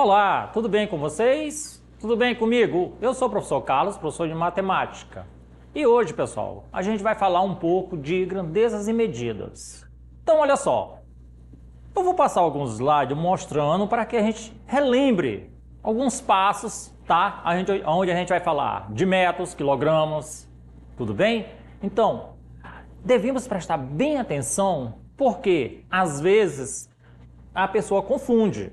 Olá, tudo bem com vocês? Tudo bem comigo? Eu sou o professor Carlos, professor de matemática. E hoje, pessoal, a gente vai falar um pouco de grandezas e medidas. Então, olha só. Eu vou passar alguns slides mostrando para que a gente relembre alguns passos, tá? Onde a gente vai falar de metros, quilogramas, tudo bem? Então, devemos prestar bem atenção porque, às vezes, a pessoa confunde,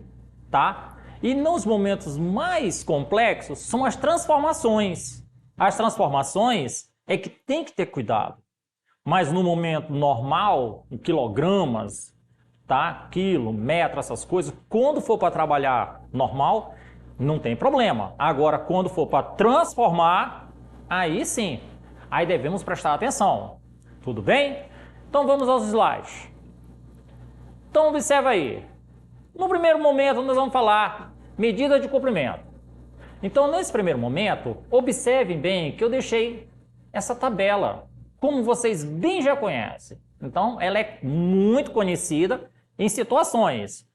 tá? E nos momentos mais complexos são as transformações. As transformações é que tem que ter cuidado. Mas no momento normal, em quilogramas, tá? Quilo, metro, essas coisas, quando for para trabalhar normal, não tem problema. Agora, quando for para transformar, aí sim, aí devemos prestar atenção. Tudo bem? Então vamos aos slides. Então observa aí. No primeiro momento, nós vamos falar medida de comprimento. Então, nesse primeiro momento, observem bem que eu deixei essa tabela, como vocês bem já conhecem. Então, ela é muito conhecida em situações.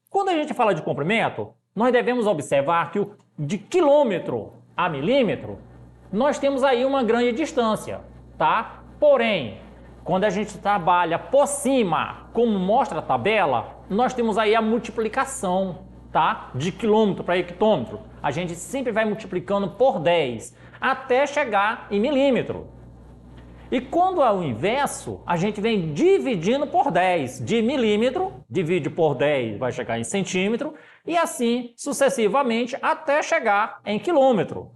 Quando a gente fala de comprimento, nós devemos observar que de quilômetro a milímetro, nós temos aí uma grande distância, tá? Porém, quando a gente trabalha por cima, como mostra a tabela, nós temos aí a multiplicação, tá? De quilômetro para hectômetro. A gente sempre vai multiplicando por 10, até chegar em milímetro. E quando é o inverso, a gente vem dividindo por 10. De milímetro, divide por 10, vai chegar em centímetro, e assim sucessivamente até chegar em quilômetro,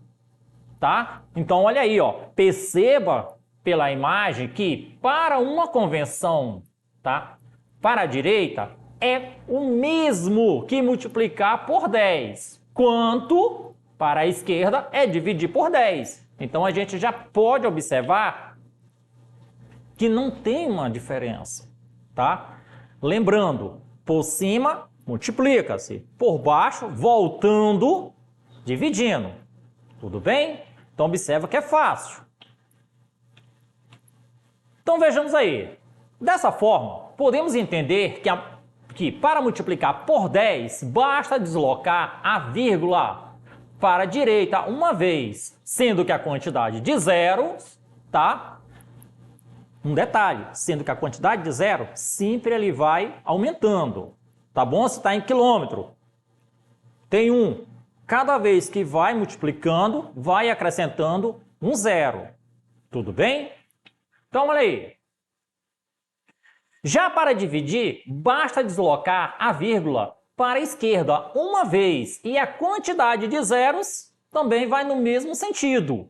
tá? Então, olha aí, ó, perceba pela imagem que para uma convenção, tá? Para a direita é o mesmo que multiplicar por 10, quanto para a esquerda é dividir por 10. Então a gente já pode observar que não tem uma diferença, tá? Lembrando, por cima multiplica-se, por baixo voltando, dividindo. Tudo bem? Então observa que é fácil. Então vejamos aí. Dessa forma, podemos entender que para multiplicar por 10, basta deslocar a vírgula para a direita uma vez, sendo que a quantidade de zeros, tá? Um detalhe, sendo que a quantidade de zero sempre ele vai aumentando, tá bom? Se está em quilômetro, tem um. Cada vez que vai multiplicando, vai acrescentando um zero. Tudo bem? Então, olha aí. Já para dividir, basta deslocar a vírgula para a esquerda uma vez e a quantidade de zeros também vai no mesmo sentido.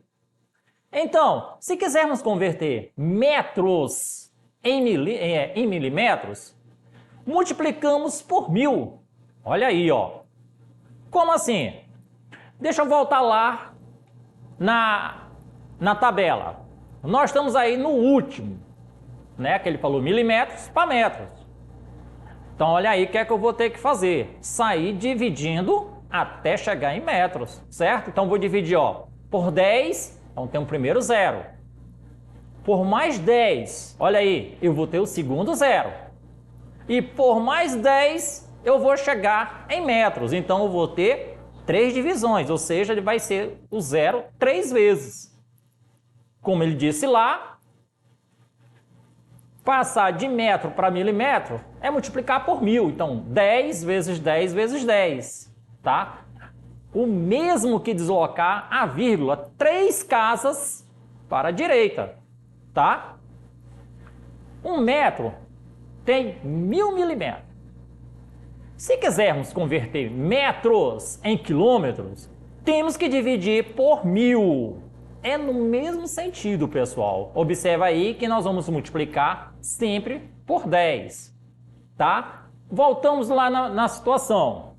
Então, se quisermos converter metros em milímetros, multiplicamos por 1000. Olha aí, ó. Como assim? Deixa eu voltar lá na tabela. Nós estamos aí no último, né? Que ele falou milímetros para metros. Então, olha aí o que é que eu vou ter que fazer. Sair dividindo até chegar em metros, certo? Então, vou dividir, ó, por 10, então tem o primeiro zero. Por mais 10, olha aí, eu vou ter o segundo zero. E por mais 10, eu vou chegar em metros. Então, eu vou ter 3 divisões, ou seja, ele vai ser o zero 3 vezes. Como ele disse lá, passar de metro para milímetro é multiplicar por 1000. Então, 10 vezes 10 vezes 10, tá? O mesmo que deslocar a vírgula 3 casas para a direita, tá? 1 metro tem 1000 milímetros. Se quisermos converter metros em quilômetros, temos que dividir por 1000. É no mesmo sentido, pessoal. Observa aí que nós vamos multiplicar sempre por 10, tá? Voltamos lá na situação.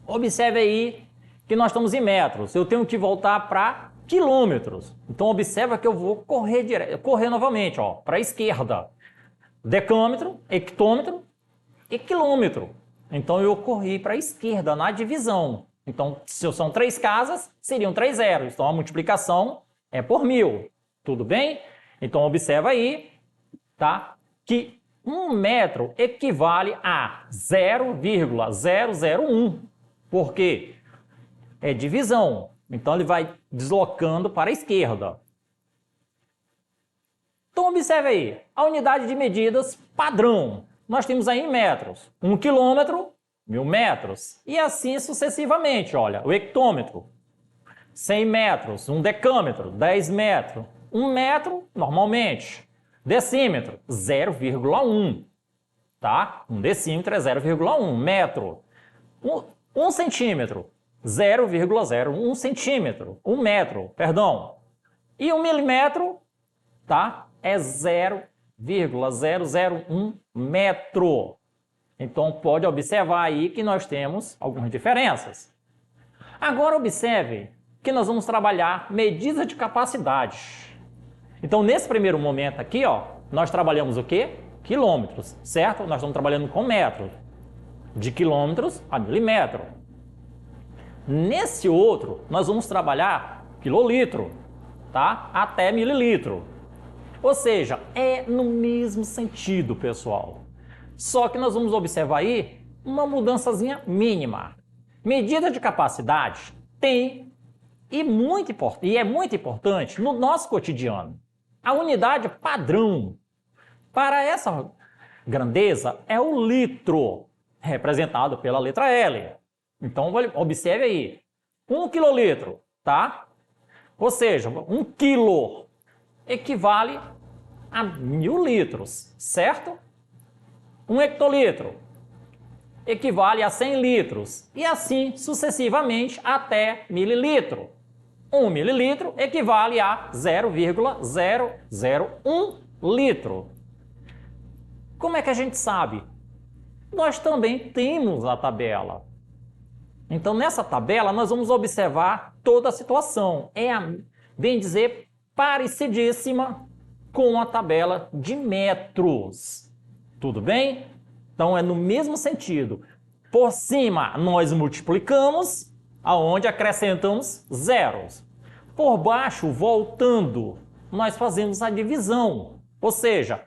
Observe aí que nós estamos em metros. Eu tenho que voltar para quilômetros. Então, observa que eu vou correr novamente, ó, para a esquerda. Decâmetro, hectômetro e quilômetro. Então, eu corri para a esquerda na divisão. Então, se são 3 casas, seriam 3 zeros. Então, a multiplicação é por 1000. Tudo bem? Então, observa aí, tá? Que 1 metro equivale a 0,001. Por quê? É divisão. Então, ele vai deslocando para a esquerda. Então, observe aí. A unidade de medidas padrão. Nós temos aí em metros. 1 quilômetro, 1000 metros. E assim sucessivamente. Olha, o hectômetro. 100 metros. 1 decâmetro. 10 metros. 1 metro, normalmente. Decímetro, 0,1. Tá? 1 decímetro é 0,1 metro. 1 centímetro, 0,01 centímetro. 1 metro, perdão. E 1 milímetro, tá? É 0,001 metro. Então, pode observar aí que nós temos algumas diferenças. Agora, observe que nós vamos trabalhar medida de capacidade. Então, nesse primeiro momento aqui, ó, nós trabalhamos o quê? Quilômetros, certo? Nós estamos trabalhando com metros. De quilômetros a milímetro. Nesse outro, nós vamos trabalhar quilolitro, tá? Até mililitro. Ou seja, é no mesmo sentido, pessoal. Só que nós vamos observar aí uma mudançazinha mínima. Medida de capacidade tem e é muito importante no nosso cotidiano. A unidade padrão para essa grandeza é o litro, representado pela letra L. Então, observe aí. 1 quilolitro, tá? Ou seja, 1 quilo equivale a 1000 litros, certo? 1 hectolitro equivale a 100 litros. E assim sucessivamente até mililitro. 1 mililitro equivale a 0,001 litro. Como é que a gente sabe? Nós também temos a tabela. Então, nessa tabela, nós vamos observar toda a situação. Bem dizer, parecidíssima com a tabela de metros. Tudo bem? Então, é no mesmo sentido. Por cima, nós multiplicamos, aonde acrescentamos zeros. Por baixo, voltando, nós fazemos a divisão. Ou seja,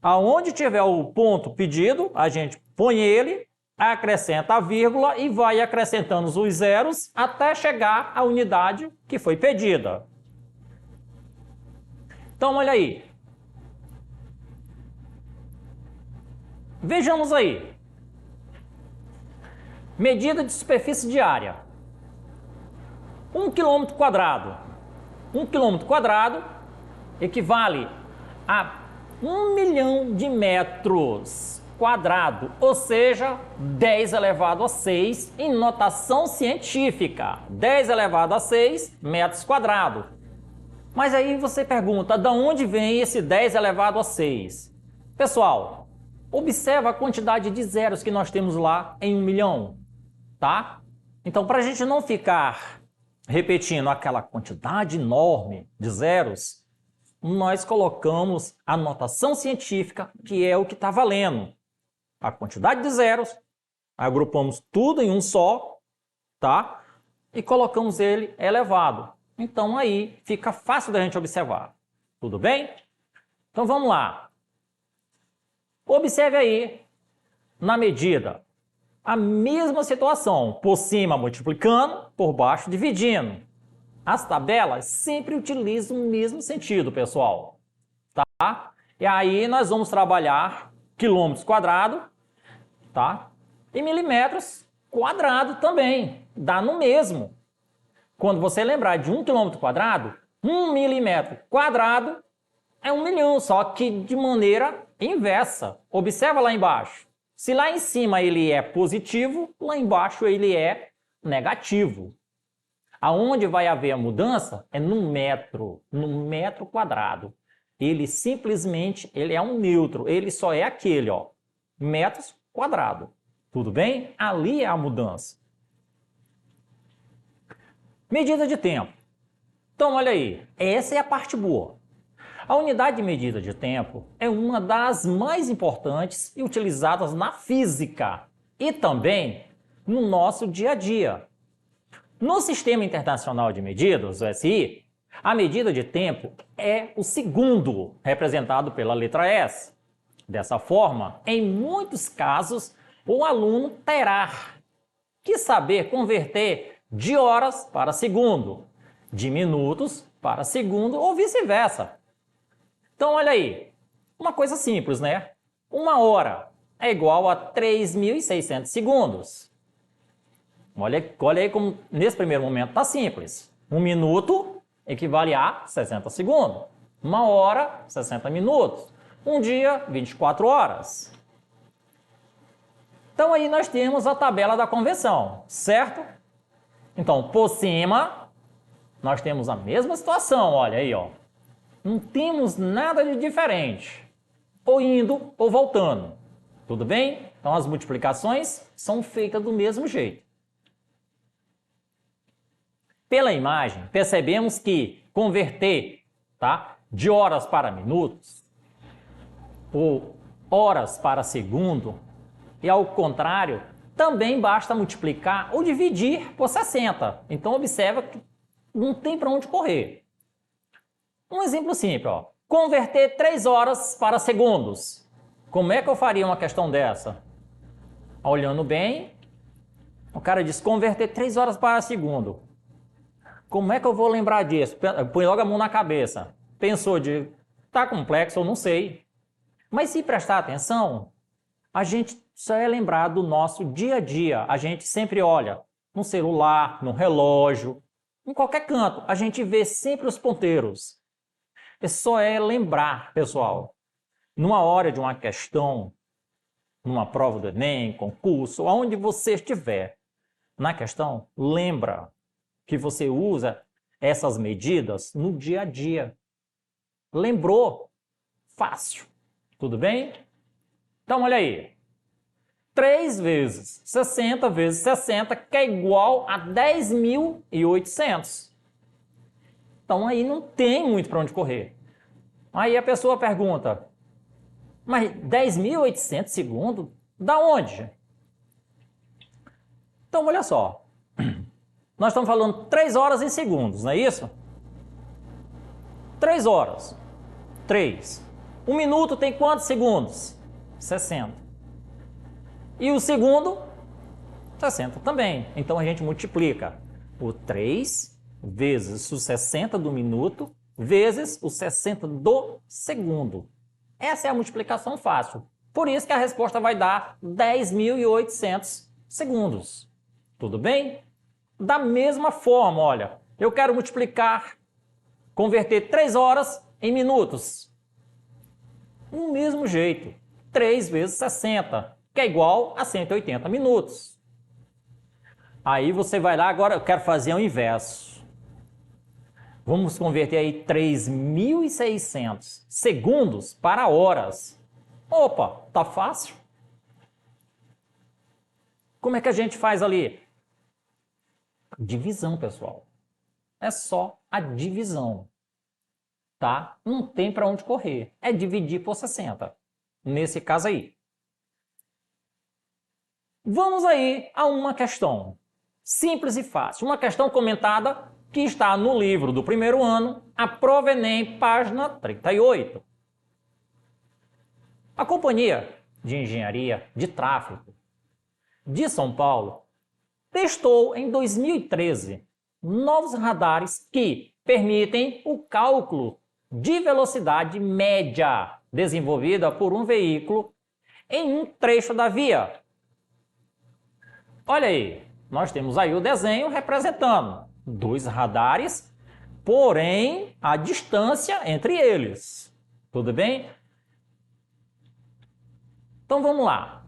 aonde tiver o ponto pedido, a gente põe ele, acrescenta a vírgula e vai acrescentando os zeros até chegar à unidade que foi pedida. Então, olha aí. Vejamos aí. Medida de superfície de área. 1 quilômetro quadrado. 1 quilômetro quadrado equivale a 1 milhão de metros quadrados, ou seja, 10 elevado a 6 em notação científica. 10 elevado a 6 metros quadrados. Mas aí você pergunta, de onde vem esse 10 elevado a 6? Pessoal, observa a quantidade de zeros que nós temos lá em 1 milhão, tá? Então, para a gente não ficar repetindo aquela quantidade enorme de zeros, nós colocamos a notação científica, que é o que está valendo. A quantidade de zeros, agrupamos tudo em um só, tá? E colocamos ele elevado. Então, aí fica fácil da gente observar. Tudo bem? Então, vamos lá. Observe aí, na medida, a mesma situação. Por cima multiplicando, por baixo dividindo. As tabelas sempre utilizam o mesmo sentido, pessoal. Tá? E aí nós vamos trabalhar quilômetros quadrados, tá? E milímetros quadrado também. Dá no mesmo. Quando você lembrar de 1 quilômetro quadrado, 1 milímetro quadrado é 1 milhão, só que de maneira inversa. Observa lá embaixo. Se lá em cima ele é positivo, lá embaixo ele é negativo. Aonde vai haver a mudança é no metro quadrado. Ele simplesmente é um neutro, ele só é aquele, ó, metros quadrado. Tudo bem? Ali é a mudança. Medida de tempo. Então, olha aí, essa é a parte boa. A unidade de medida de tempo é uma das mais importantes e utilizadas na física e também no nosso dia a dia. No Sistema Internacional de Medidas, o SI, a medida de tempo é o segundo, representado pela letra S. Dessa forma, em muitos casos, o aluno terá que saber converter de horas para segundo, de minutos para segundo ou vice-versa. Então, olha aí, uma coisa simples, né? 1 hora é igual a 3.600 segundos. Olha aí como nesse primeiro momento está simples. 1 minuto equivale a 60 segundos. 1 hora, 60 minutos. Um dia, 24 horas. Então aí nós temos a tabela da conversão, certo? Então, por cima, nós temos a mesma situação, olha aí, ó. Não temos nada de diferente, ou indo ou voltando, tudo bem? Então as multiplicações são feitas do mesmo jeito. Pela imagem, percebemos que converter, tá, de horas para minutos, ou horas para segundo, e ao contrário, também basta multiplicar ou dividir por 60. Então observa que não tem para onde correr. Um exemplo simples, ó. Converter 3 horas para segundos. Como é que eu faria uma questão dessa? Olhando bem, o cara diz converter 3 horas para segundo. Como é que eu vou lembrar disso? Põe logo a mão na cabeça. Pensou de, tá complexo, eu não sei. Mas se prestar atenção, a gente só é lembrar do nosso dia a dia. A gente sempre olha no celular, no relógio, em qualquer canto. A gente vê sempre os ponteiros. Só é lembrar, pessoal. Numa hora de uma questão, numa prova do Enem, concurso, aonde você estiver, na questão, lembra que você usa essas medidas no dia a dia. Lembrou? Fácil. Tudo bem? Então, olha aí. 3 vezes 60 vezes 60, que é igual a 10.800. Então, aí não tem muito para onde correr. Aí a pessoa pergunta, mas 10.800 segundos? Da onde? Então, olha só. Nós estamos falando 3 horas em segundos, não é isso? 3 horas. 3. 1 minuto tem quantos segundos? 60. E o segundo? 60 também. Então a gente multiplica o 3 vezes os 60 do minuto vezes os 60 do segundo. Essa é a multiplicação fácil. Por isso que a resposta vai dar 10.800 segundos. Tudo bem? Da mesma forma, olha, eu quero multiplicar, converter 3 horas em minutos. Do mesmo jeito, 3 vezes 60, que é igual a 180 minutos. Aí você vai lá, agora eu quero fazer o inverso. Vamos converter aí 3.600 segundos para horas. Opa, tá fácil. Como é que a gente faz ali? Divisão, pessoal. É só a divisão, tá? Não tem para onde correr. É dividir por 60. Nesse caso aí. Vamos aí a uma questão simples e fácil. Uma questão comentada que está no livro do primeiro ano, a Prova Enem, página 38. A Companhia de Engenharia de Tráfego de São Paulo testou em 2013 novos radares que permitem o cálculo de velocidade média desenvolvida por um veículo em um trecho da via. Olha aí, nós temos aí o desenho representando 2 radares, porém a distância entre eles. Tudo bem? Então vamos lá.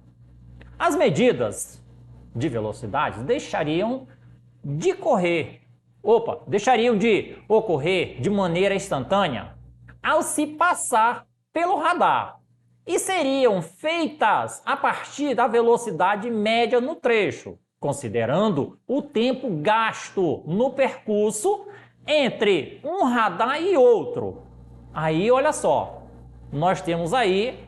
As medidas de velocidade deixariam de ocorrer de maneira instantânea ao se passar pelo radar e seriam feitas a partir da velocidade média no trecho, considerando o tempo gasto no percurso entre um radar e outro. Aí, olha só, nós temos aí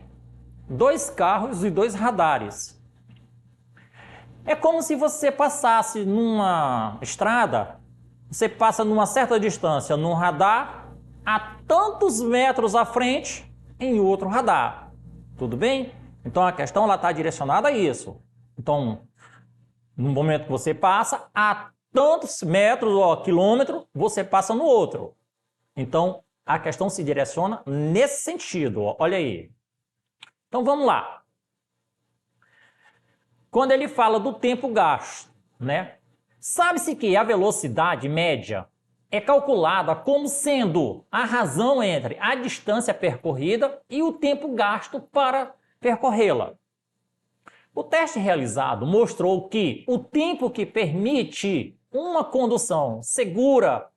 2 carros e 2 radares. É como se você passasse numa estrada, você passa numa certa distância num radar, a tantos metros à frente em outro radar. Tudo bem? Então a questão está direcionada a isso. Então, No momento que você passa, a tantos metros ou quilômetro, você passa no outro. Então, a questão se direciona nesse sentido, ó. Olha aí. Então, vamos lá. Quando ele fala do tempo gasto, né? Sabe-se que a velocidade média é calculada como sendo a razão entre a distância percorrida e o tempo gasto para percorrê-la. O teste realizado mostrou que o tempo que permite uma condução segura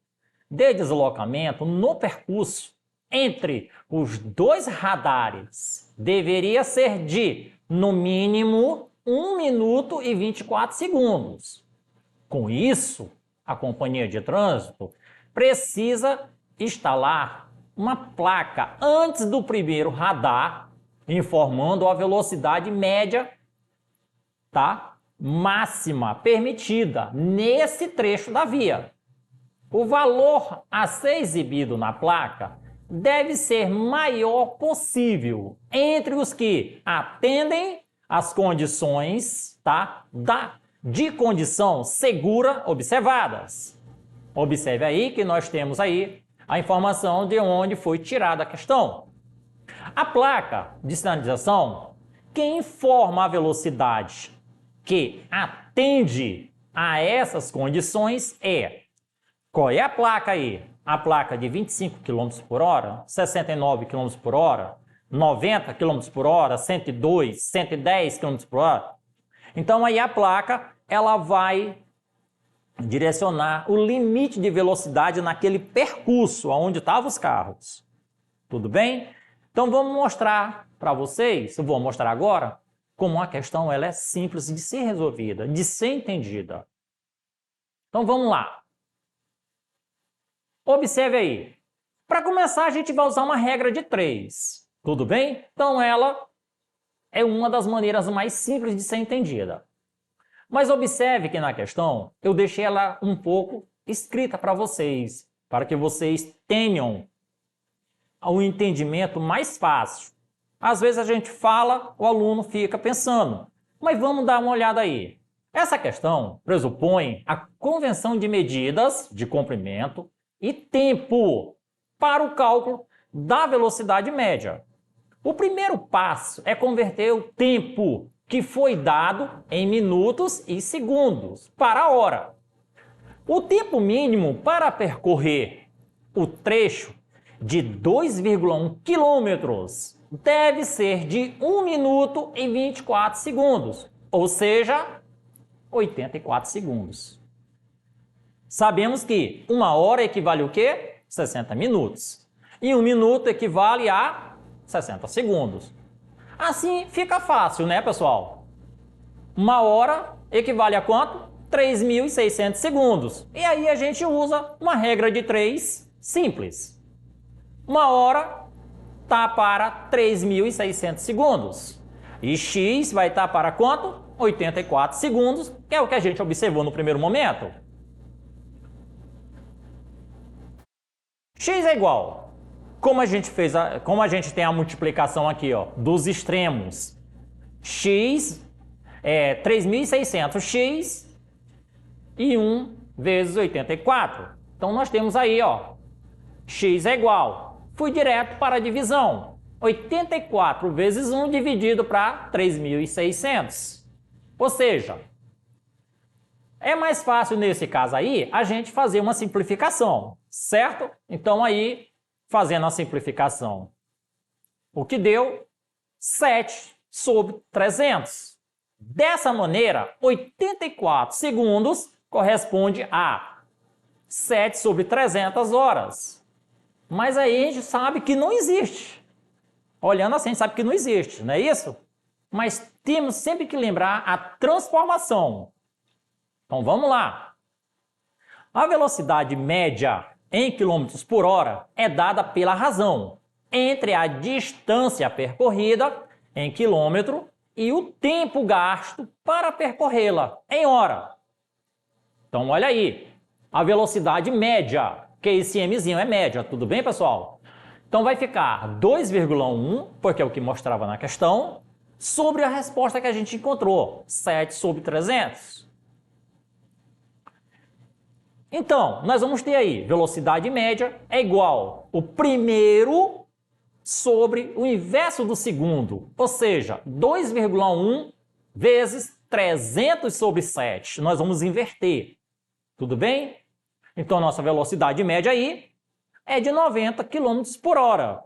de deslocamento no percurso entre os dois radares deveria ser de, no mínimo, 1 minuto e 24 segundos. Com isso, a companhia de trânsito precisa instalar uma placa antes do primeiro radar, informando a velocidade média, tá? Máxima permitida nesse trecho da via. O valor a ser exibido na placa deve ser maior possível entre os que atendem às condições, tá? De condição segura observadas. Observe aí que nós temos aí a informação de onde foi tirada a questão. A placa de sinalização que informa a velocidade que atende a essas condições é... Qual é a placa aí? A placa de 25 km por hora, 69 km por hora, 90 km por hora, 102, 110 km por hora. Então aí a placa ela vai direcionar o limite de velocidade naquele percurso onde estavam os carros. Tudo bem? Então vamos mostrar para vocês, eu vou mostrar agora, como a questão ela é simples de ser resolvida, de ser entendida. Então vamos lá. Observe aí. Para começar, a gente vai usar uma regra de 3. Tudo bem? Então ela é uma das maneiras mais simples de ser entendida. Mas observe que na questão eu deixei ela um pouco escrita para vocês, para que vocês tenham um entendimento mais fácil. Às vezes a gente fala, o aluno fica pensando, mas vamos dar uma olhada aí. Essa questão pressupõe a convenção de medidas de comprimento e tempo para o cálculo da velocidade média. O primeiro passo é converter o tempo que foi dado em minutos e segundos para a hora. O tempo mínimo para percorrer o trecho de 2,1 quilômetros deve ser de 1 minuto e 24 segundos, ou seja, 84 segundos. Sabemos que 1 hora equivale o quê? 60 minutos. E 1 minuto equivale a 60 segundos. Assim fica fácil, né, pessoal? 1 hora equivale a quanto? 3.600 segundos. E aí a gente usa uma regra de 3 simples. 1 hora está para 3.600 segundos. E x vai estar para quanto? 84 segundos, que é o que a gente observou no primeiro momento. X é igual. Como a gente tem a multiplicação aqui, ó, dos extremos. X é 3.600x e 1 vezes 84. Então nós temos aí, ó, x é igual. Fui direto para a divisão. 84 vezes 1 dividido para 3.600. Ou seja, é mais fácil nesse caso aí a gente fazer uma simplificação, certo? Então aí, fazendo a simplificação, o que deu? 7 sobre 300. Dessa maneira, 84 segundos corresponde a 7 sobre 300 horas. Mas aí a gente sabe que não existe. Olhando assim, a gente sabe que não existe, não é isso? Mas temos sempre que lembrar a transformação. Então vamos lá. A velocidade média em quilômetros por hora é dada pela razão entre a distância percorrida em quilômetro e o tempo gasto para percorrê-la em hora. Então olha aí, a velocidade média, que esse mzinho é média, tudo bem, pessoal? Então vai ficar 2,1, porque é o que mostrava na questão, sobre a resposta que a gente encontrou, 7 sobre 300. Então, nós vamos ter aí, velocidade média é igual o primeiro sobre o inverso do segundo, ou seja, 2,1 vezes 300 sobre 7. Nós vamos inverter, tudo bem? Então, nossa velocidade média aí é de 90 km por hora.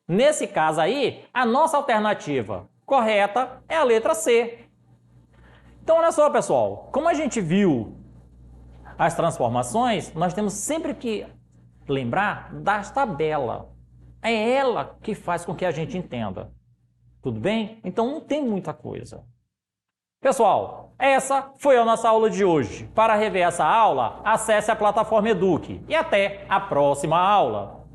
Nesse caso aí, a nossa alternativa correta é a letra C. Então, olha só, pessoal, como a gente viu as transformações, nós temos sempre que lembrar das tabelas. É ela que faz com que a gente entenda. Tudo bem? Então, não tem muita coisa. Pessoal, essa foi a nossa aula de hoje. Para rever essa aula, acesse a plataforma Eduque. E até a próxima aula!